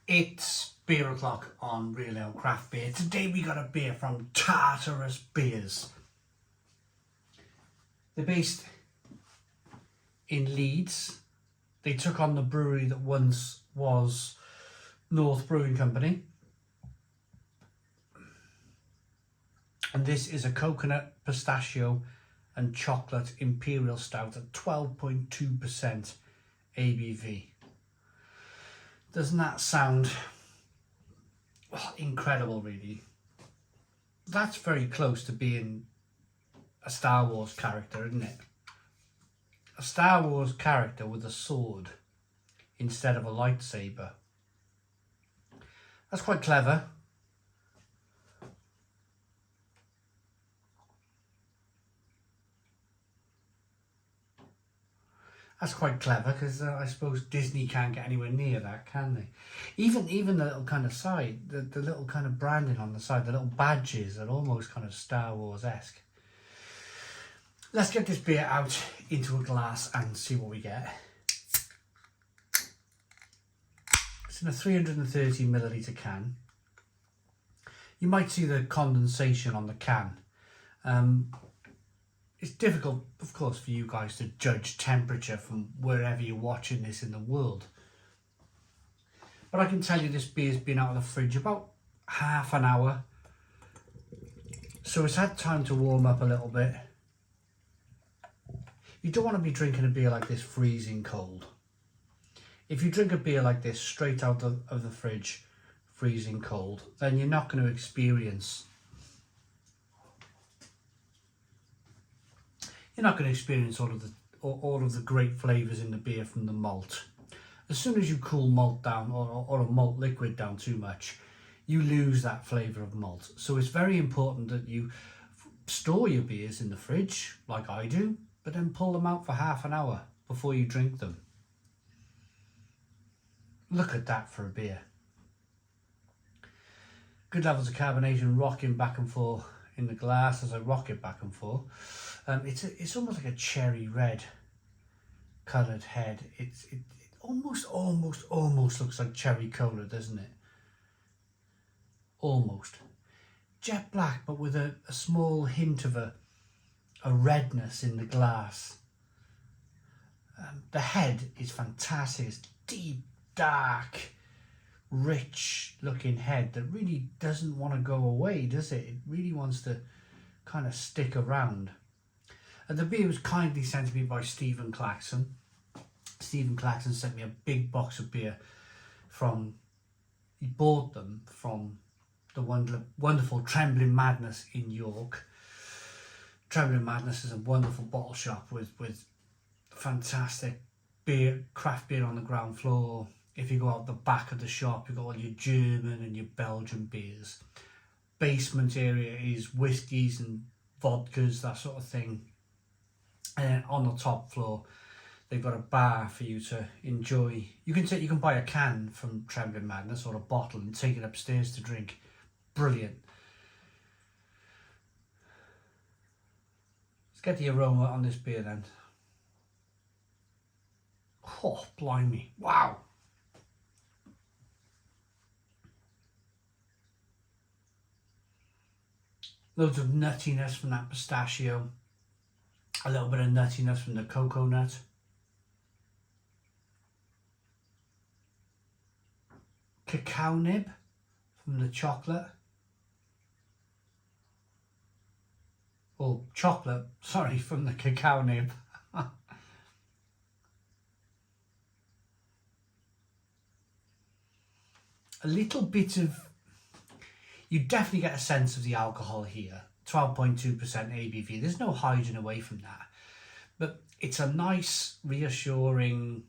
It's beer o'clock on Real Ale Craft Beer. Today we got a beer from Tartarus Beers. They're based in Leeds. They took on the brewery that once was North Brewing Company. And this is a coconut, pistachio and chocolate Imperial Stout at 12.2% ABV. Doesn't that sound incredible, really? That's very close to being a Star Wars character, isn't it? A Star Wars character with a sword instead of a lightsaber. That's quite clever. That's quite clever because I suppose Disney can't get anywhere near that, can they? Even the little kind of side, the little kind of branding on the side, the little badges are almost kind of Star Wars-esque. Let's get this beer out into a glass and see what we get. It's in a 330 milliliter can. You might see the condensation on the can. It's difficult, of course, for you guys to judge temperature from wherever you're watching this in the world. But I can tell you this beer's been out of the fridge about half an hour. So it's had time to warm up a little bit. You don't want to be drinking a beer like this freezing cold. If you drink a beer like this straight out of the fridge, freezing cold, then you're not going to experience all of the great flavours in the beer from the malt. As soon as you cool malt down or a malt liquid down too much, you lose that flavour of malt. So it's very important that you store your beers in the fridge, like I do, but then pull them out for half an hour before you drink them. Look at that for a beer. Good levels of carbonation rocking back and forth in the glass as I rock it back and forth. It's almost like a cherry red coloured head. It almost looks like cherry cola, doesn't it? Almost. Jet black, but with a small hint of a redness in the glass. The head is fantastic. It's deep, dark, rich looking head that really doesn't want to go away, does it? It really wants to kind of stick around. And the beer was kindly sent to me by Stephen Claxon. Stephen Claxon sent me a big box of beer he bought them from the wonderful Trembling Madness in York. Trembling Madness is a wonderful bottle shop with fantastic beer, craft beer on the ground floor. If you go out the back of the shop, you've got all your German and your Belgian beers. Basement area is whiskies and vodkas, that sort of thing. And then on the top floor, they've got a bar for you to enjoy. You can buy a can from Trembling Madness or a bottle and take it upstairs to drink. Brilliant. Let's get the aroma on this beer then. Oh, blimey. Wow. Loads of nuttiness from that pistachio. A little bit of nuttiness from the cocoa nut. Cacao nib from the chocolate. Oh, chocolate, sorry, from the cacao nib. A little bit of, you definitely get a sense of the alcohol here. 12.2% ABV. There's no hiding away from that. But it's a nice, reassuring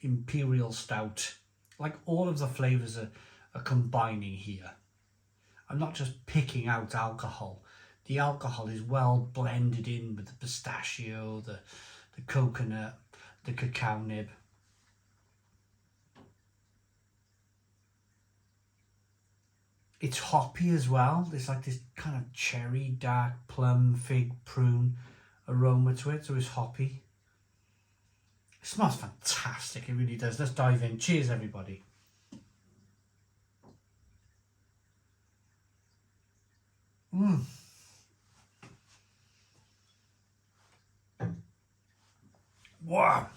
Imperial Stout. Like all of the flavours are combining here. I'm not just picking out alcohol. The alcohol is well blended in with the pistachio, the coconut, the cacao nib. It's hoppy as well. There's like this kind of cherry, dark plum, fig, prune aroma to it. So it's hoppy. It smells fantastic. It really does. Let's dive in. Cheers, everybody. Wow.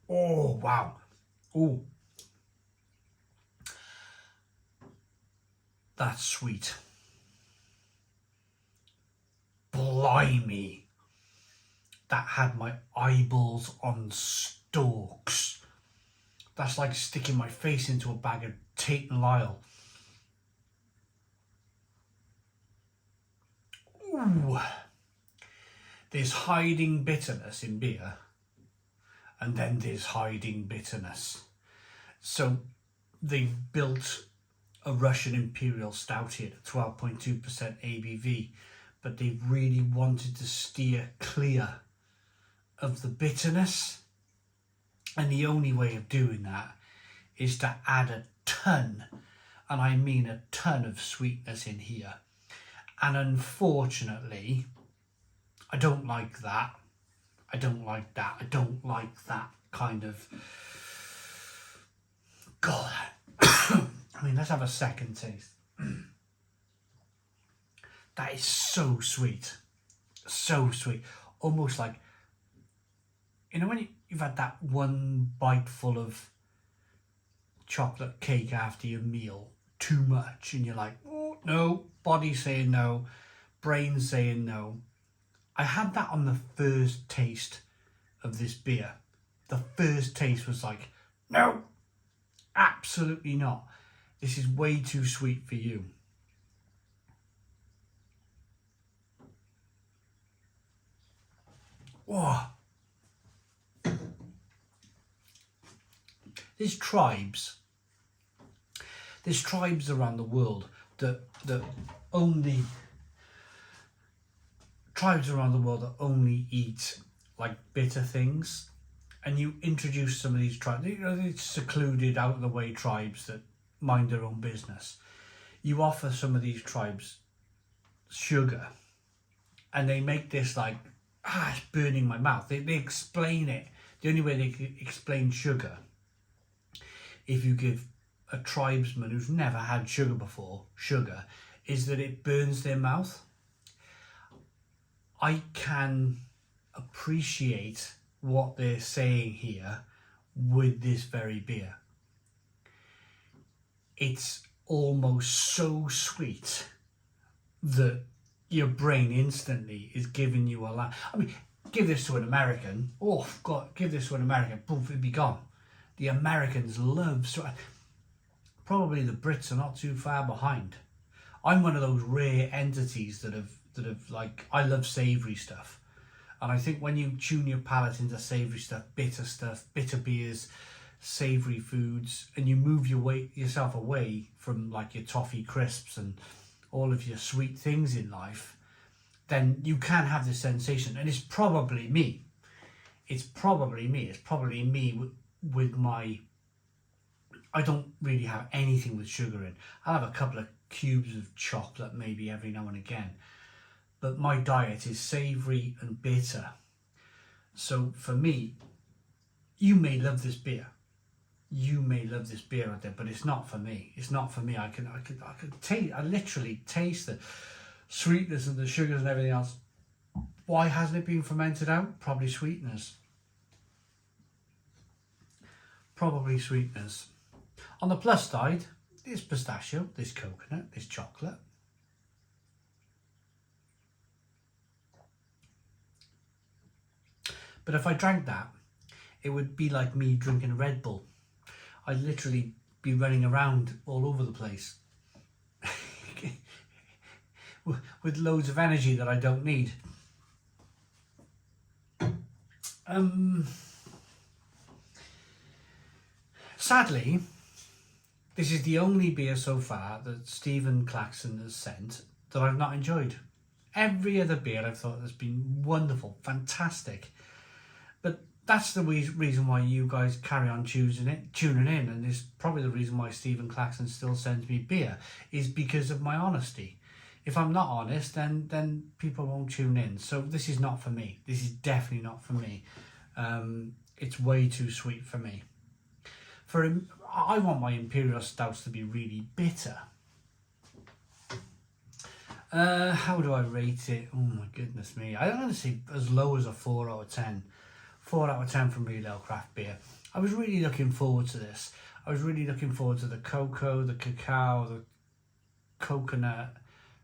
Oh, wow. Oh. That's sweet. Blimey. That had my eyeballs on stalks. That's like sticking my face into a bag of Tate and Lyle. Ooh. There's hiding bitterness in beer, and then there's hiding bitterness. So they've built a Russian Imperial Stout here at 12.2% ABV, but they really wanted to steer clear of the bitterness. And the only way of doing that is to add a ton, and I mean a ton of sweetness in here. And unfortunately, I don't like that. I don't like that. I don't like that kind of... God. I mean, let's have a second taste. That is so sweet. So sweet. Almost like, you know, when you've had that one bite full of chocolate cake after your meal, too much, and you're like, oh, no, body saying no, brain saying no. I had that on the first taste of this beer. The first taste was like, no, absolutely not. This is way too sweet for you. Whoa. There's tribes around the world that only eat like bitter things, and you introduce some of these tribes, you know, these secluded, out of the way tribes that mind their own business. You offer some of these tribes sugar, and they make this like, it's burning my mouth. They explain it. The only way they can explain sugar, if you give a tribesman who's never had sugar before sugar, is that it burns their mouth. I can appreciate what they're saying here with this very beer. It's almost so sweet that your brain instantly is giving you a laugh. I mean, give this to an American. Oh, God, give this to an American. Poof, it'd be gone. The Americans love... Probably the Brits are not too far behind. I'm one of those rare entities that have like, I love savoury stuff. And I think when you tune your palate into savoury stuff, bitter beers, savoury foods, and you move yourself away from like your toffee crisps and all of your sweet things in life, then you can have this sensation. And it's probably me. It's probably me with my... I don't really have anything with sugar in. I'll have a couple of cubes of chocolate maybe every now and again. But my diet is savoury and bitter. So for me, you may love this beer. You may love this beer out there, but it's not for me. It's not for me. I literally taste the sweetness and the sugars and everything else. Why hasn't it been fermented out? Probably sweeteners. Probably sweeteners. On the plus side, there's pistachio, there's coconut, there's chocolate. But if I drank that, it would be like me drinking a Red Bull. I'd literally be running around all over the place with loads of energy that I don't need. Sadly, this is the only beer so far that Stephen Claxon has sent that I've not enjoyed. Every other beer I've thought has been wonderful, fantastic. But that's the reason why you guys carry on tuning in, and it's probably the reason why Stephen Claxon still sends me beer, is because of my honesty. If I'm not honest, then people won't tune in. So this is not for me. This is definitely not for me. It's way too sweet for me. I want my Imperial Stouts to be really bitter. How do I rate it? Oh my goodness me. I'm going to say as low as a 4 out of 10. 4 out of 10 from Real Ale Craft Beer. I was really looking forward to this. I was really looking forward to the cocoa, the cacao, the coconut,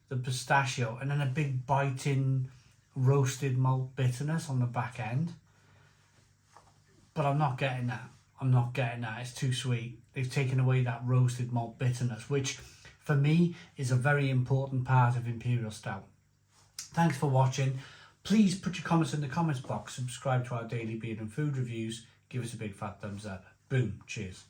the pistachio, and then a big biting roasted malt bitterness on the back end. But I'm not getting that. I'm not getting that. It's too sweet. They've taken away that roasted malt bitterness, which for me is a very important part of Imperial Stout. Thanks for watching. Please put your comments in the comments box. Subscribe to our daily beer and food reviews. Give us a big fat thumbs up. Boom. Cheers.